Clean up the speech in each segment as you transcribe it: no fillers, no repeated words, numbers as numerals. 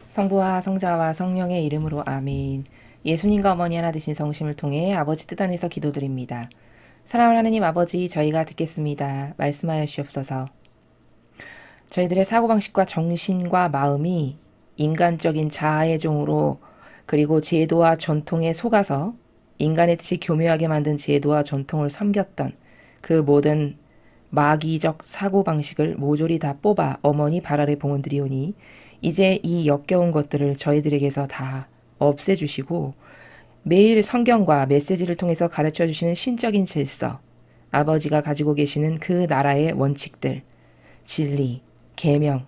성부와 성자와 성령의 이름으로 아멘. 예수님과 어머니 하나 되신 성심을 통해 아버지 뜻 안에서 기도드립니다. 사랑하는 하느님 아버지, 저희가 듣겠습니다. 말씀하여 주옵소서. 저희들의 사고방식과 정신과 마음이 인간적인 자아의 종으로, 그리고 제도와 전통에 속아서 인간의 뜻이 교묘하게 만든 제도와 전통을 섬겼던 그 모든 마귀적 사고방식을 모조리 다 뽑아 어머니 발 아래 봉헌드리오니, 이제 이 역겨운 것들을 저희들에게서 다 없애주시고 매일 성경과 메시지를 통해서 가르쳐 주시는 신적인 질서, 아버지가 가지고 계시는 그 나라의 원칙들, 진리, 계명,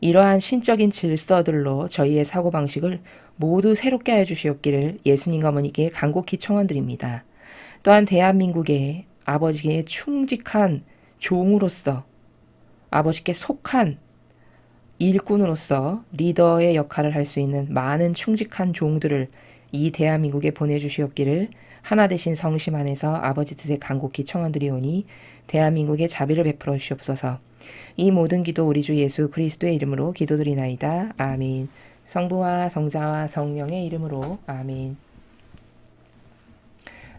이러한 신적인 질서들로 저희의 사고방식을 모두 새롭게 하여 주시옵기를 예수님과 어머니께 간곡히 청원드립니다. 또한 대한민국의 아버지의 충직한 종으로서, 아버지께 속한 일꾼으로서 리더의 역할을 할 수 있는 많은 충직한 종들을 이 대한민국에 보내주시옵기를 하나 되신 성심 안에서 아버지 뜻에 간곡히 청원드리오니 대한민국에 자비를 베풀어 주시옵소서. 이 모든 기도 우리 주 예수 그리스도의 이름으로 기도드리나이다. 아멘. 성부와 성자와 성령의 이름으로 아멘.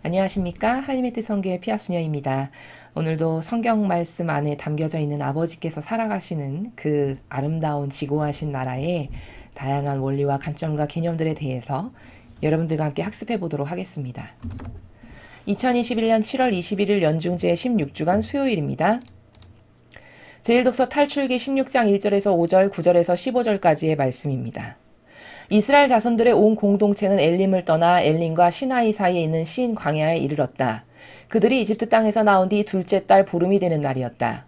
안녕하십니까? 하나님의 뜻 성교의 피아수녀입니다. 오늘도 성경 말씀 안에 담겨져 있는 아버지께서 살아가시는 그 아름다운 지고하신 나라의 다양한 원리와 관점과 개념들에 대해서 여러분들과 함께 학습해 보도록 하겠습니다. 2021년 7월 21일 연중제 16주간 수요일입니다. 제1독서 탈출기 16장 1절에서 5절, 9절에서 15절까지의 말씀입니다. 이스라엘 자손들의 온 공동체는 엘림을 떠나 엘림과 시나이 사이에 있는 신 광야에 이르렀다. 그들이 이집트 땅에서 나온 뒤 둘째 달 보름이 되는 날이었다.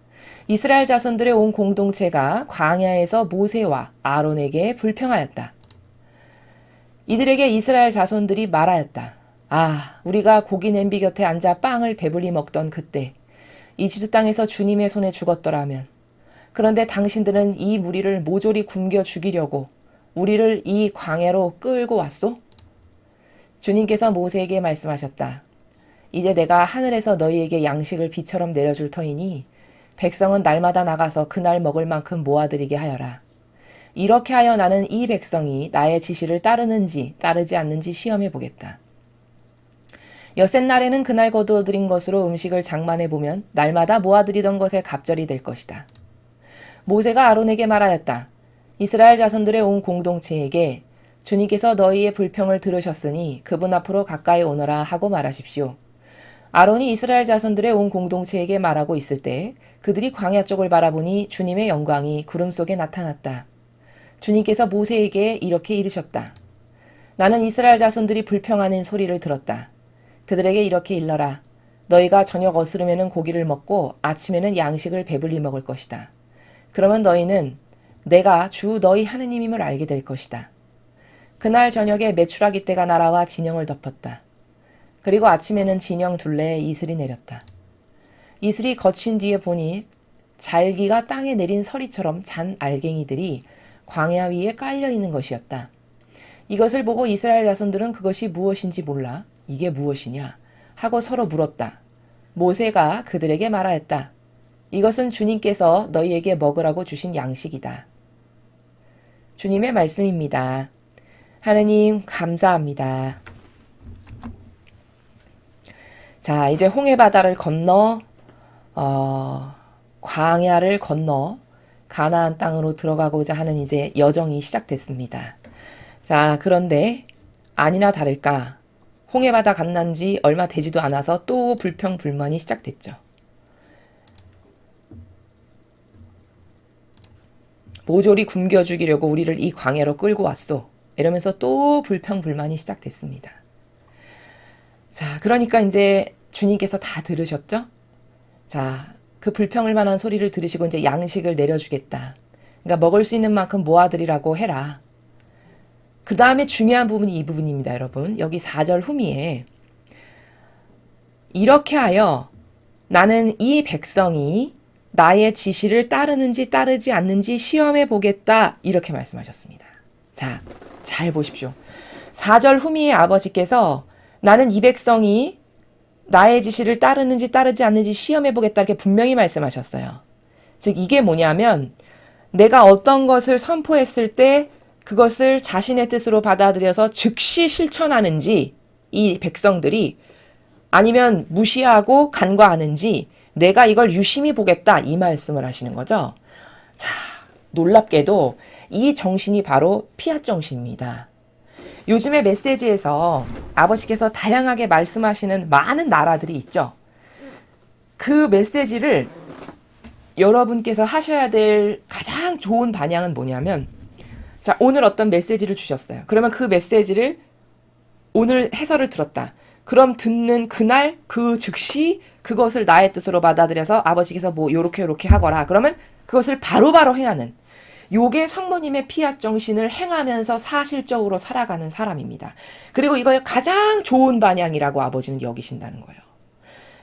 이스라엘 자손들의 온 공동체가 광야에서 모세와 아론에게 불평하였다. 이들에게 이스라엘 자손들이 말하였다. 아, 우리가 고기 냄비 곁에 앉아 빵을 배불리 먹던 그때 이집트 땅에서 주님의 손에 죽었더라면, 그런데 당신들은 이 무리를 모조리 굶겨 죽이려고 우리를 이 광야로 끌고 왔소? 주님께서 모세에게 말씀하셨다. 이제 내가 하늘에서 너희에게 양식을 비처럼 내려줄 터이니 백성은 날마다 나가서 그날 먹을 만큼 모아들이게 하여라. 이렇게 하여 나는 이 백성이 나의 지시를 따르는지 따르지 않는지 시험해 보겠다. 엿새 날에는 그날 거두어들인 것으로 음식을 장만해 보면 날마다 모아들이던 것에 갑절이 될 것이다. 모세가 아론에게 말하였다. 이스라엘 자손들의 온 공동체에게 주님께서 너희의 불평을 들으셨으니 그분 앞으로 가까이 오너라 하고 말하십시오. 아론이 이스라엘 자손들의 온 공동체에게 말하고 있을 때 그들이 광야 쪽을 바라보니 주님의 영광이 구름 속에 나타났다. 주님께서 모세에게 이렇게 이르셨다. 나는 이스라엘 자손들이 불평하는 소리를 들었다. 그들에게 이렇게 일러라. 너희가 저녁 어스름에는 고기를 먹고 아침에는 양식을 배불리 먹을 것이다. 그러면 너희는 내가 주 너희 하느님임을 알게 될 것이다. 그날 저녁에 메추라기 떼가 날아와 진영을 덮었다. 그리고 아침에는 진영 둘레에 이슬이 내렸다. 이슬이 거친 뒤에 보니 잘기가 땅에 내린 서리처럼 잔 알갱이들이 광야 위에 깔려 있는 것이었다. 이것을 보고 이스라엘 자손들은 그것이 무엇인지 몰라 이게 무엇이냐 하고 서로 물었다. 모세가 그들에게 말하였다. 이것은 주님께서 너희에게 먹으라고 주신 양식이다. 주님의 말씀입니다. 하느님 감사합니다. 자, 이제 홍해바다를 건너 광야를 건너 가나안 땅으로 들어가고자 하는 이제 여정이 시작됐습니다. 자, 그런데 아니나 다를까 홍해바다 건넌 지 얼마 되지도 않아서 또 불평불만이 시작됐죠. 모조리 굶겨 죽이려고 우리를 이 광야로 끌고 왔소. 이러면서 또 불평불만이 시작됐습니다. 자, 그러니까 이제 주님께서 다 들으셨죠? 자, 그 불평을 만한 소리를 들으시고 이제 양식을 내려주겠다. 그러니까 먹을 수 있는 만큼 모아드리라고 해라. 그 다음에 중요한 부분이 이 부분입니다, 여러분. 여기 4절 후미에 이렇게 하여 나는 이 백성이 나의 지시를 따르는지 따르지 않는지 시험해 보겠다. 이렇게 말씀하셨습니다. 자, 잘 보십시오. 4절 후미에 아버지께서 나는 이 백성이 나의 지시를 따르는지 따르지 않는지 시험해 보겠다. 이렇게 분명히 말씀하셨어요. 즉 이게 뭐냐면 내가 어떤 것을 선포했을 때 그것을 자신의 뜻으로 받아들여서 즉시 실천하는지 이 백성들이, 아니면 무시하고 간과하는지 내가 이걸 유심히 보겠다, 이 말씀을 하시는 거죠. 자, 놀랍게도 이 정신이 바로 피앗 정신입니다. 요즘의 메시지에서 아버지께서 다양하게 말씀하시는 많은 나라들이 있죠. 그 메시지를 여러분께서 하셔야 될 가장 좋은 방향은 뭐냐면, 자, 오늘 어떤 메시지를 주셨어요. 그러면 그 메시지를 오늘 해설을 들었다. 그럼 듣는 그날 그 즉시 그것을 나의 뜻으로 받아들여서 아버지께서 뭐 요렇게 하거라. 그러면 그것을 바로바로 행하는, 요게 성모님의 피앗 정신을 행하면서 사실적으로 살아가는 사람입니다. 그리고 이걸 가장 좋은 방향이라고 아버지는 여기신다는 거예요.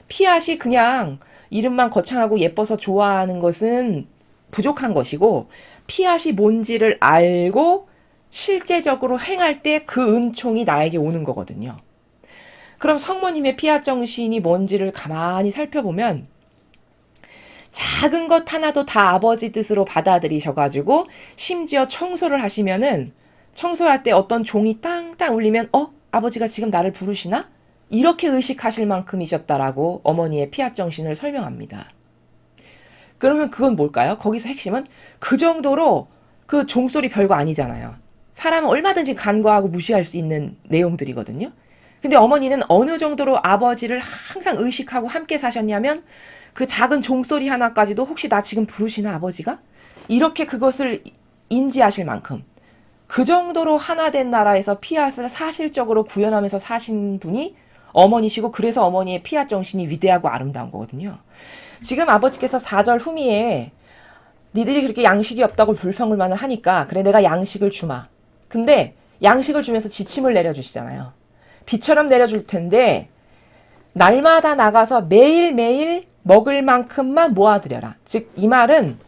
피앗이 그냥 이름만 거창하고 예뻐서 좋아하는 것은 부족한 것이고, 피앗이 뭔지를 알고 실제적으로 행할 때 그 은총이 나에게 오는 거거든요. 그럼 성모님의 피앗 정신이 뭔지를 가만히 살펴보면, 작은 것 하나도 다 아버지 뜻으로 받아들이셔가지고 심지어 청소를 하시면은, 청소할 때 어떤 종이 땅땅 울리면 아버지가 지금 나를 부르시나? 이렇게 의식하실 만큼이셨다라고 어머니의 피앗 정신을 설명합니다. 그러면 그건 뭘까요? 거기서 핵심은 그 정도로 그 종소리 별거 아니잖아요. 사람은 얼마든지 간과하고 무시할 수 있는 내용들이거든요. 근데 어머니는 어느 정도로 아버지를 항상 의식하고 함께 사셨냐면, 그 작은 종소리 하나까지도 혹시 나 지금 부르시나 아버지가? 이렇게 그것을 인지하실 만큼, 그 정도로 하나 된 나라에서 피앗을 사실적으로 구현하면서 사신 분이 어머니시고, 그래서 어머니의 피앗 정신이 위대하고 아름다운 거거든요. 지금 아버지께서 4절 후미에 니들이 그렇게 양식이 없다고 불평불만을 하니까 그래 내가 양식을 주마. 근데 양식을 주면서 지침을 내려주시잖아요. 비처럼 내려줄 텐데 날마다 나가서 매일매일 먹을 만큼만 모아두려라. 즉 이 말은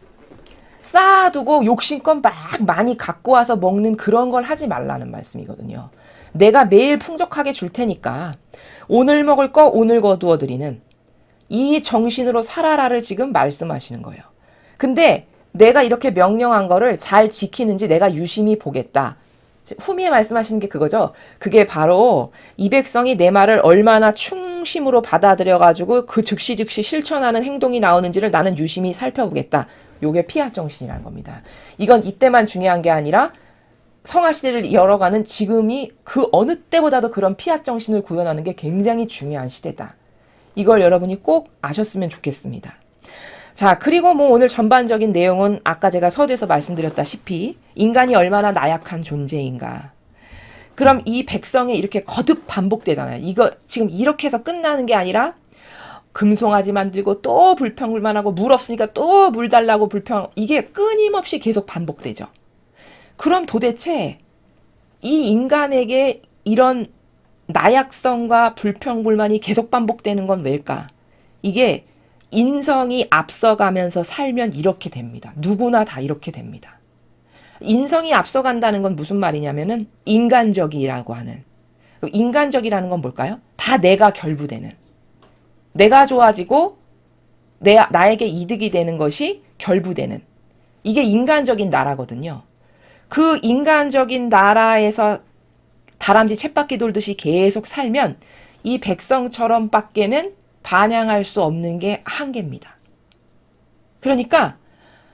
쌓아두고 욕심껏 막 많이 갖고 와서 먹는 그런 걸 하지 말라는 말씀이거든요. 내가 매일 풍족하게 줄 테니까 오늘 먹을 거 오늘 거두어 드리는 이 정신으로 살아라를 지금 말씀하시는 거예요. 근데 내가 이렇게 명령한 거를 잘 지키는지 내가 유심히 보겠다. 후미에 말씀하시는 게 그거죠. 그게 바로 이 백성이 내 말을 얼마나 충심으로 받아들여가지고 그 즉시 실천하는 행동이 나오는지를 나는 유심히 살펴보겠다. 요게 피앗 정신이라는 겁니다. 이건 이때만 중요한 게 아니라 성화시대를 열어가는 지금이 그 어느 때보다도 그런 피앗 정신을 구현하는 게 굉장히 중요한 시대다. 이걸 여러분이 꼭 아셨으면 좋겠습니다. 자, 그리고 뭐 오늘 전반적인 내용은 아까 제가 서두에서 말씀드렸다시피 인간이 얼마나 나약한 존재인가. 그럼 이 백성에 이렇게 거듭 반복되잖아요. 이거 지금 이렇게 해서 끝나는 게 아니라 금송아지 만들고 또 불평불만하고 물 없으니까 또 물 달라고 불평, 이게 끊임없이 계속 반복되죠. 그럼 도대체 이 인간에게 이런 나약성과 불평불만이 계속 반복되는 건 왜일까? 이게 인성이 앞서가면서 살면 이렇게 됩니다. 누구나 다 이렇게 됩니다. 인성이 앞서간다는 건 무슨 말이냐면은 인간적이라고 하는, 인간적이라는 건 뭘까요? 다 내가 결부되는, 내가 좋아지고 나에게 이득이 되는 것이 결부되는, 이게 인간적인 나라거든요. 그 인간적인 나라에서 다람쥐 쳇바퀴 돌듯이 계속 살면 이 백성처럼 밖에는 반향할 수 없는 게 한계입니다. 그러니까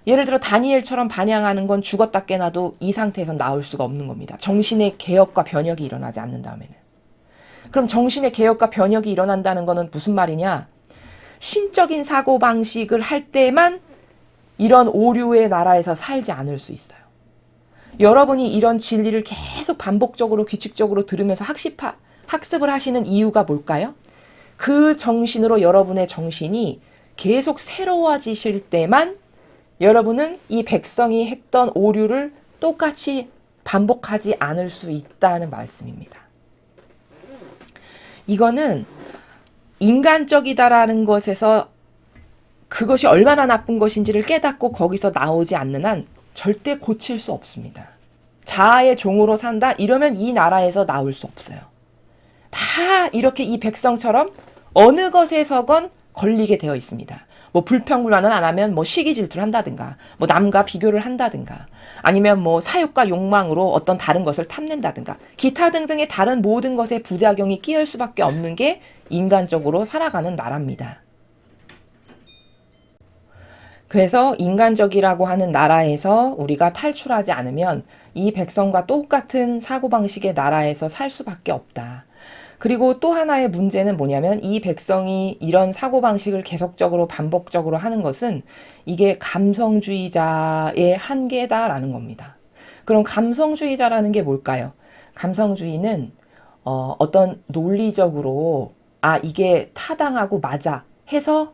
예를 들어 다니엘처럼 반향하는 건 죽었다 깨나도 이 상태에서 나올 수가 없는 겁니다. 정신의 개혁과 변혁이 일어나지 않는다면은. 그럼 정신의 개혁과 변혁이 일어난다는 거는 무슨 말이냐? 신적인 사고방식을 할 때만 이런 오류의 나라에서 살지 않을 수 있어요. 여러분이 이런 진리를 계속 반복적으로 규칙적으로 들으면서 학습을 하시는 이유가 뭘까요? 그 정신으로 여러분의 정신이 계속 새로워지실 때만 여러분은 이 백성이 했던 오류를 똑같이 반복하지 않을 수 있다는 말씀입니다. 이거는 인간적이다라는 것에서 그것이 얼마나 나쁜 것인지를 깨닫고 거기서 나오지 않는 한 절대 고칠 수 없습니다. 자아의 종으로 산다? 이러면 이 나라에서 나올 수 없어요. 다 이렇게 이 백성처럼 어느 것에서건 걸리게 되어 있습니다. 뭐 불평불만을 안 하면 뭐 시기 질투를 한다든가, 뭐 남과 비교를 한다든가, 아니면 뭐 사욕과 욕망으로 어떤 다른 것을 탐낸다든가, 기타 등등의 다른 모든 것에 부작용이 끼을 수밖에 없는 게 인간적으로 살아가는 나라입니다. 그래서 인간적이라고 하는 나라에서 우리가 탈출하지 않으면 이 백성과 똑같은 사고방식의 나라에서 살 수밖에 없다. 그리고 또 하나의 문제는 뭐냐면 이 백성이 이런 사고방식을 계속적으로 반복적으로 하는 것은 이게 감성주의자의 한계다라는 겁니다. 그럼 감성주의자라는 게 뭘까요? 감성주의는 어떤 논리적으로 이게 타당하고 맞아 해서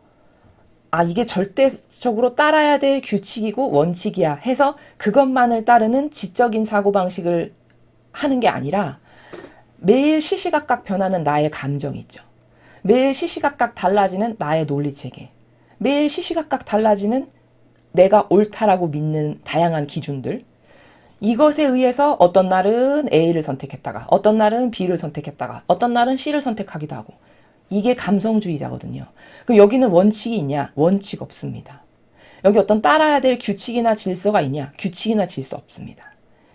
이게 절대적으로 따라야 될 규칙이고 원칙이야 해서 그것만을 따르는 지적인 사고방식을 하는 게 아니라 매일 시시각각 변하는 나의 감정이 있죠. 매일 시시각각 달라지는 나의 논리체계. 매일 시시각각 달라지는 내가 옳다라고 믿는 다양한 기준들. 이것에 의해서 어떤 날은 A를 선택했다가 어떤 날은 B를 선택했다가 어떤 날은 C를 선택하기도 하고. 이게 감성주의자거든요. 그럼 여기는 원칙이 있냐? 원칙 없습니다. 여기 어떤 따라야 될 규칙이나 질서가 있냐? 규칙이나 질서 없습니다.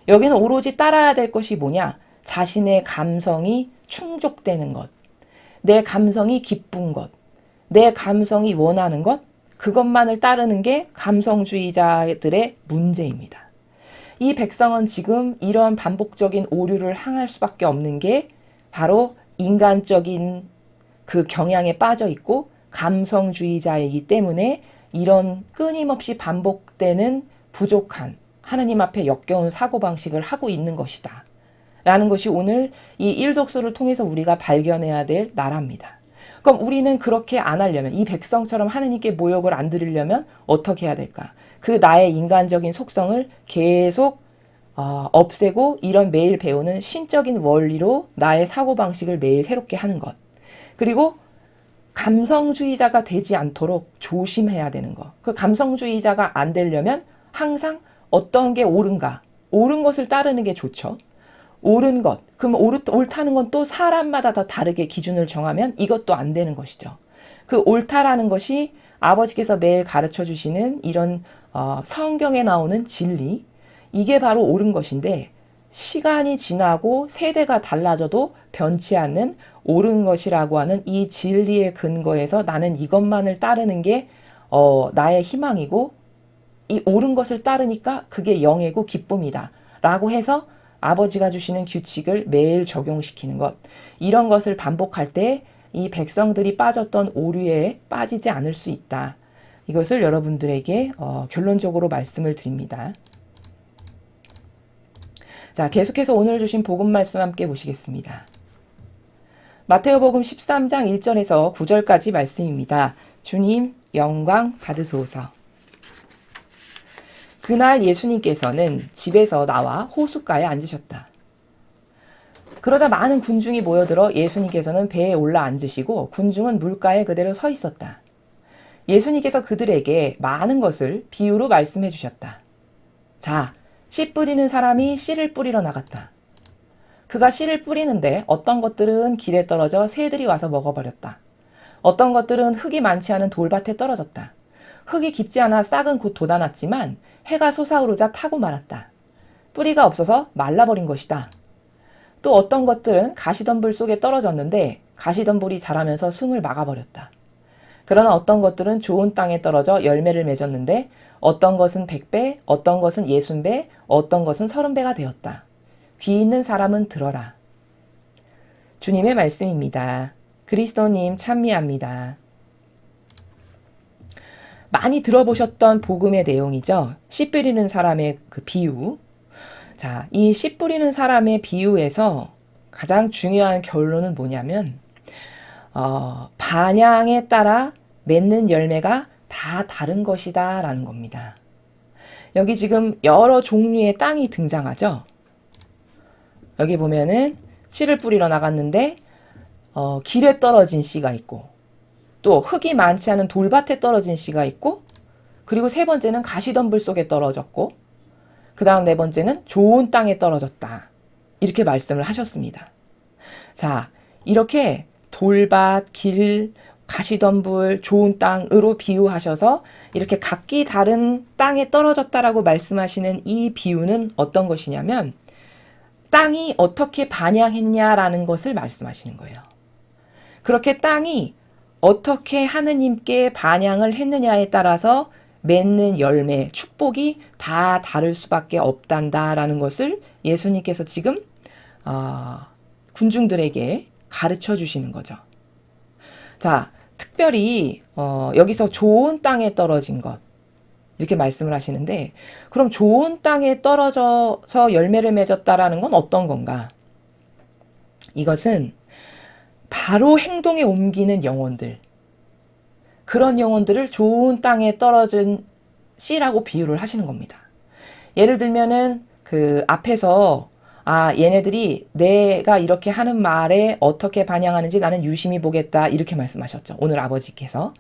여기는 오로지 따라야 될 것이 뭐냐? 자신의 감성이 충족되는 것, 내 감성이 기쁜 것, 내 감성이 원하는 것, 그것만을 따르는 게 감성주의자들의 문제입니다. 이 백성은 지금 이런 반복적인 오류를 항할 수밖에 없는 게 바로 인간적인 그 경향에 빠져 있고 감성주의자이기 때문에 이런 끊임없이 반복되는 부족한 하나님 앞에 역겨운 사고방식을 하고 있는 것이다. 라는 것이 오늘 이 일독서를 통해서 우리가 발견해야 될 나라입니다. 그럼 우리는 그렇게 안 하려면, 이 백성처럼 하나님께 모욕을 안 드리려면 어떻게 해야 될까? 그 나의 인간적인 속성을 계속 없애고 이런 매일 배우는 신적인 원리로 나의 사고방식을 매일 새롭게 하는 것. 그리고 감성주의자가 되지 않도록 조심해야 되는 것. 그 감성주의자가 안 되려면 항상 어떤 게 옳은가? 옳은 것을 따르는 게 좋죠. 옳은 것. 그럼 옳다는 건 또 사람마다 다 다르게 기준을 정하면 이것도 안 되는 것이죠. 그 옳다라는 것이 아버지께서 매일 가르쳐 주시는 이런 성경에 나오는 진리. 이게 바로 옳은 것인데 시간이 지나고 세대가 달라져도 변치 않는 옳은 것이라고 하는 이 진리의 근거에서 나는 이것만을 따르는 게 나의 희망이고 이 옳은 것을 따르니까 그게 영예고 기쁨이다. 라고 해서 아버지가 주시는 규칙을 매일 적용시키는 것. 이런 것을 반복할 때 이 백성들이 빠졌던 오류에 빠지지 않을 수 있다. 이것을 여러분들에게 결론적으로 말씀을 드립니다. 자, 계속해서 오늘 주신 복음 말씀 함께 보시겠습니다. 마태오복음 13장 1절에서 9절까지 말씀입니다. 주님 영광 받으소서. 그날 예수님께서는 집에서 나와 호숫가에 앉으셨다. 그러자 많은 군중이 모여들어 예수님께서는 배에 올라 앉으시고 군중은 물가에 그대로 서 있었다. 예수님께서 그들에게 많은 것을 비유로 말씀해 주셨다. 자, 씨 뿌리는 사람이 씨를 뿌리러 나갔다. 그가 씨를 뿌리는데 어떤 것들은 길에 떨어져 새들이 와서 먹어버렸다. 어떤 것들은 흙이 많지 않은 돌밭에 떨어졌다. 흙이 깊지 않아 싹은 곧 돋아났지만 해가 솟아오르자 타고 말았다. 뿌리가 없어서 말라버린 것이다. 또 어떤 것들은 가시덤불 속에 떨어졌는데 가시덤불이 자라면서 숨을 막아버렸다. 그러나 어떤 것들은 좋은 땅에 떨어져 열매를 맺었는데 어떤 것은 100배, 어떤 것은 60배, 어떤 것은 30배가 되었다. 귀 있는 사람은 들어라. 주님의 말씀입니다. 그리스도님 찬미합니다. 많이 들어보셨던 복음의 내용이죠. 씨 뿌리는 사람의 그 비유. 자, 이 씨 뿌리는 사람의 비유에서 가장 중요한 결론은 뭐냐면 반향에 따라 맺는 열매가 다 다른 것이다 라는 겁니다. 여기 지금 여러 종류의 땅이 등장하죠. 여기 보면은 씨를 뿌리러 나갔는데 길에 떨어진 씨가 있고 또 흙이 많지 않은 돌밭에 떨어진 씨가 있고 그리고 세 번째는 가시덤불 속에 떨어졌고 그 다음 네 번째는 좋은 땅에 떨어졌다. 이렇게 말씀을 하셨습니다. 자, 이렇게 돌밭, 길, 가시덤불, 좋은 땅으로 비유하셔서 이렇게 각기 다른 땅에 떨어졌다라고 말씀하시는 이 비유는 어떤 것이냐면 땅이 어떻게 반향했냐라는 것을 말씀하시는 거예요. 그렇게 땅이 어떻게 하느님께 반향을 했느냐에 따라서 맺는 열매, 축복이 다 다를 수밖에 없단다라는 것을 예수님께서 지금 군중들에게 가르쳐 주시는 거죠. 자, 특별히 여기서 좋은 땅에 떨어진 것 이렇게 말씀을 하시는데 그럼 좋은 땅에 떨어져서 열매를 맺었다라는 건 어떤 건가? 이것은 바로 행동에 옮기는 영혼들, 그런 영혼들을 좋은 땅에 떨어진 씨라고 비유를 하시는 겁니다. 예를 들면은 그 앞에서 얘네들이 내가 이렇게 하는 말에 어떻게 반영하는지 나는 유심히 보겠다 이렇게 말씀하셨죠. 오늘 아버지께서.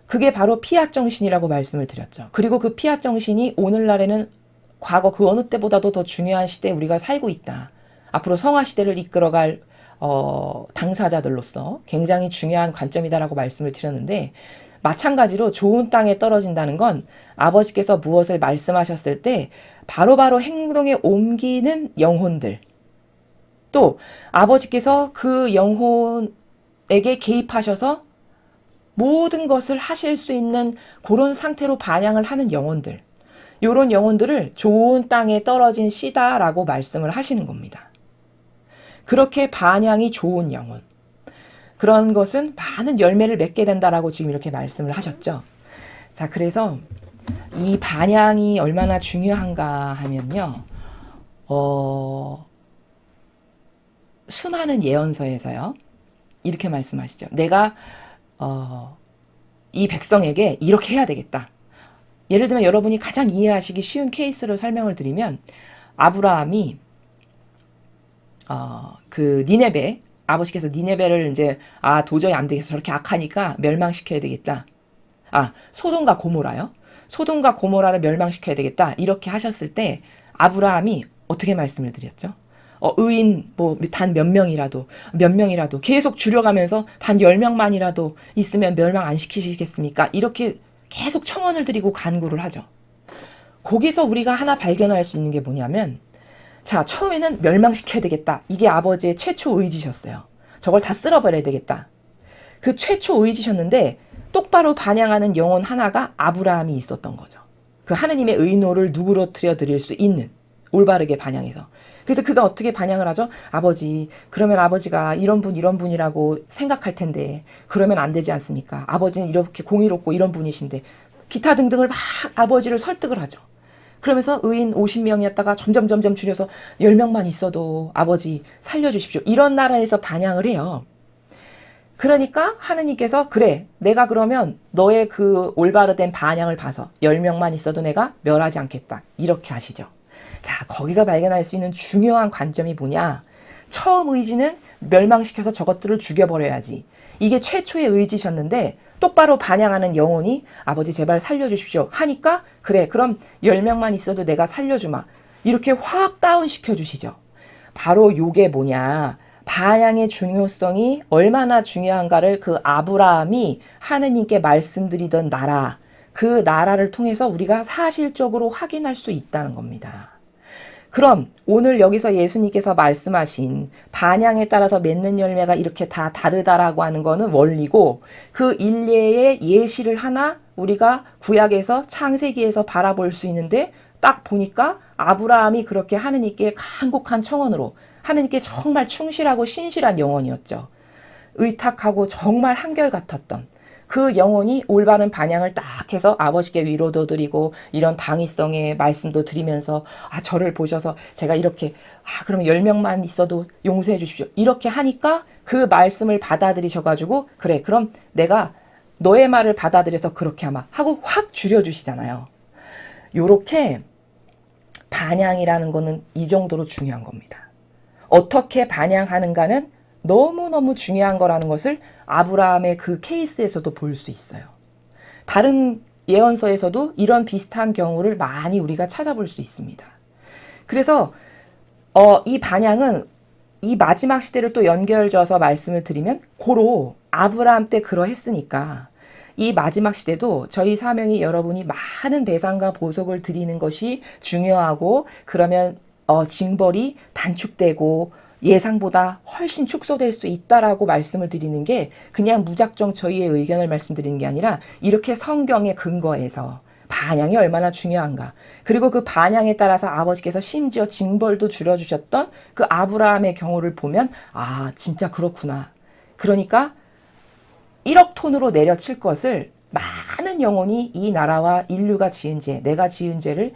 그게 바로 피앗 정신이라고 말씀을 드렸죠. 그리고 그 피앗 정신이 오늘날에는 과거 그 어느 때보다도 더 중요한 시대에 우리가 살고 있다. 앞으로 성화 시대를 이끌어갈 당사자들로서 굉장히 중요한 관점이다라고 말씀을 드렸는데 마찬가지로 좋은 땅에 떨어진다는 건 아버지께서 무엇을 말씀하셨을 때 바로바로 행동에 옮기는 영혼들, 또 아버지께서 그 영혼에게 개입하셔서 모든 것을 하실 수 있는 그런 상태로 반향을 하는 영혼들, 이런 영혼들을 좋은 땅에 떨어진 씨다라고 말씀을 하시는 겁니다. 그렇게 반향이 좋은 영혼, 그런 것은 많은 열매를 맺게 된다라고 지금 이렇게 말씀을 하셨죠. 자, 그래서 이 반향이 얼마나 중요한가 하면요. 수많은 예언서에서요. 이렇게 말씀하시죠. 내가 이 백성에게 이렇게 해야 되겠다. 예를 들면 여러분이 가장 이해하시기 쉬운 케이스로 설명을 드리면 아브라함이 그 니네베, 아버지께서 니네베를 이제 도저히 안 되겠어. 저렇게 악하니까 멸망시켜야 되겠다. 소돔과 고모라요. 소돔과 고모라를 멸망시켜야 되겠다. 이렇게 하셨을 때 아브라함이 어떻게 말씀을 드렸죠? 의인 단 몇 명이라도 계속 줄여가면서 단 10명만이라도 있으면 멸망 안 시키시겠습니까? 이렇게 계속 청원을 드리고 간구를 하죠. 거기서 우리가 하나 발견할 수 있는 게 뭐냐면 자, 처음에는 멸망시켜야 되겠다. 이게 아버지의 최초 의지셨어요. 저걸 다 쓸어버려야 되겠다. 그 최초 의지셨는데 똑바로 반향하는 영혼 하나가 아브라함이 있었던 거죠. 그 하느님의 의노를 누그러뜨려 드릴 수 있는, 올바르게 반향해서. 그래서 그가 어떻게 반향을 하죠? 아버지, 그러면 아버지가 이런 분이라고 생각할 텐데 그러면 안 되지 않습니까? 아버지는 이렇게 공의롭고 이런 분이신데 기타 등등을 막 아버지를 설득을 하죠. 그러면서 의인 50명이었다가 점점 줄여서 10명만 있어도 아버지 살려주십시오. 이런 나라에서 반향을 해요. 그러니까 하느님께서 그래, 내가 그러면 너의 그 올바르된 반향을 봐서 10명만 있어도 내가 멸하지 않겠다. 이렇게 하시죠. 자, 거기서 발견할 수 있는 중요한 관점이 뭐냐? 처음 의지는 멸망시켜서 저것들을 죽여버려야지. 이게 최초의 의지셨는데 똑바로 반향하는 영혼이 아버지 제발 살려주십시오 하니까 그래, 그럼 10명만 있어도 내가 살려주마. 이렇게 확 다운시켜 주시죠. 바로 요게 뭐냐? 반향의 중요성이 얼마나 중요한가를 그 아브라함이 하느님께 말씀드리던 나라, 그 나라를 통해서 우리가 사실적으로 확인할 수 있다는 겁니다. 그럼 오늘 여기서 예수님께서 말씀하신 반향에 따라서 맺는 열매가 이렇게 다 다르다라고 하는 거는 원리고, 그 일례의 예시를 하나 우리가 구약에서 창세기에서 바라볼 수 있는데 딱 보니까 아브라함이 그렇게 하느님께 간곡한 청원으로, 하느님께 정말 충실하고 신실한 영혼이었죠. 의탁하고 정말 한결같았던 그 영혼이 올바른 반향을 딱 해서 아버지께 위로도 드리고 이런 당위성의 말씀도 드리면서 저를 보셔서 제가 이렇게 그러면 10명만 있어도 용서해 주십시오. 이렇게 하니까 그 말씀을 받아들이셔가지고 그래, 그럼 내가 너의 말을 받아들여서 그렇게 하마 하고 확 줄여주시잖아요. 요렇게 반향이라는 거는 이 정도로 중요한 겁니다. 어떻게 반향하는가는 너무너무 중요한 거라는 것을 아브라함의 그 케이스에서도 볼 수 있어요. 다른 예언서에서도 이런 비슷한 경우를 많이 우리가 찾아볼 수 있습니다. 그래서 이 반향은 이 마지막 시대를 또 연결져서 말씀을 드리면 고로 아브라함 때 그러했으니까 이 마지막 시대도 저희 사명이 여러분이 많은 배상과 보속을 드리는 것이 중요하고 그러면 징벌이 단축되고 예상보다 훨씬 축소될 수 있다라고 말씀을 드리는 게 그냥 무작정 저희의 의견을 말씀드리는 게 아니라 이렇게 성경의 근거에서 반향이 얼마나 중요한가. 그리고 그 반향에 따라서 아버지께서 심지어 징벌도 줄여주셨던 그 아브라함의 경우를 보면 아 진짜 그렇구나. 그러니까 1억 톤으로 내려칠 것을 많은 영혼이 이 나라와 인류가 지은 죄, 내가 지은 죄를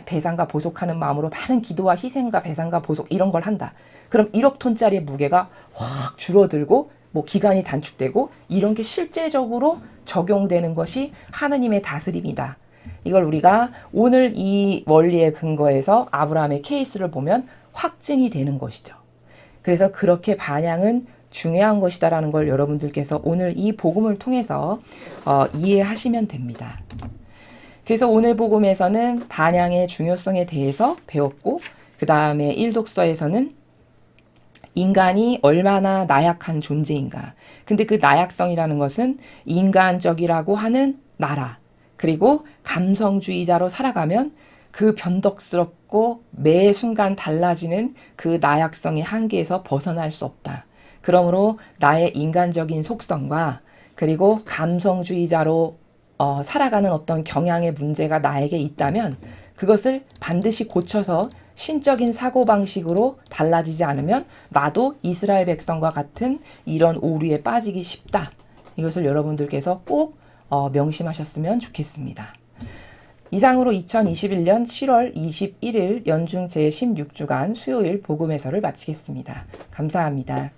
배상과 보속하는 마음으로 많은 기도와 희생과 배상과 보속 이런 걸 한다. 그럼 1억 톤짜리의 무게가 확 줄어들고 뭐 기간이 단축되고 이런 게 실제적으로 적용되는 것이 하느님의 다스림이다. 이걸 우리가 오늘 이 원리의 근거에서 아브라함의 케이스를 보면 확증이 되는 것이죠. 그래서 그렇게 반향은 중요한 것이다라는 걸 여러분들께서 오늘 이 복음을 통해서 이해하시면 됩니다. 그래서 오늘 복음에서는 반향의 중요성에 대해서 배웠고 그 다음에 일독서에서는 인간이 얼마나 나약한 존재인가. 근데 그 나약성이라는 것은 인간적이라고 하는 나라 그리고 감성주의자로 살아가면 그 변덕스럽고 매 순간 달라지는 그 나약성의 한계에서 벗어날 수 없다. 그러므로 나의 인간적인 속성과 그리고 감성주의자로 살아가는 어떤 경향의 문제가 나에게 있다면 그것을 반드시 고쳐서 신적인 사고방식으로 달라지지 않으면 나도 이스라엘 백성과 같은 이런 오류에 빠지기 쉽다. 이것을 여러분들께서 꼭 명심하셨으면 좋겠습니다. 이상으로 2021년 7월 21일 연중 제16주간 수요일 복음 해설을 마치겠습니다. 감사합니다.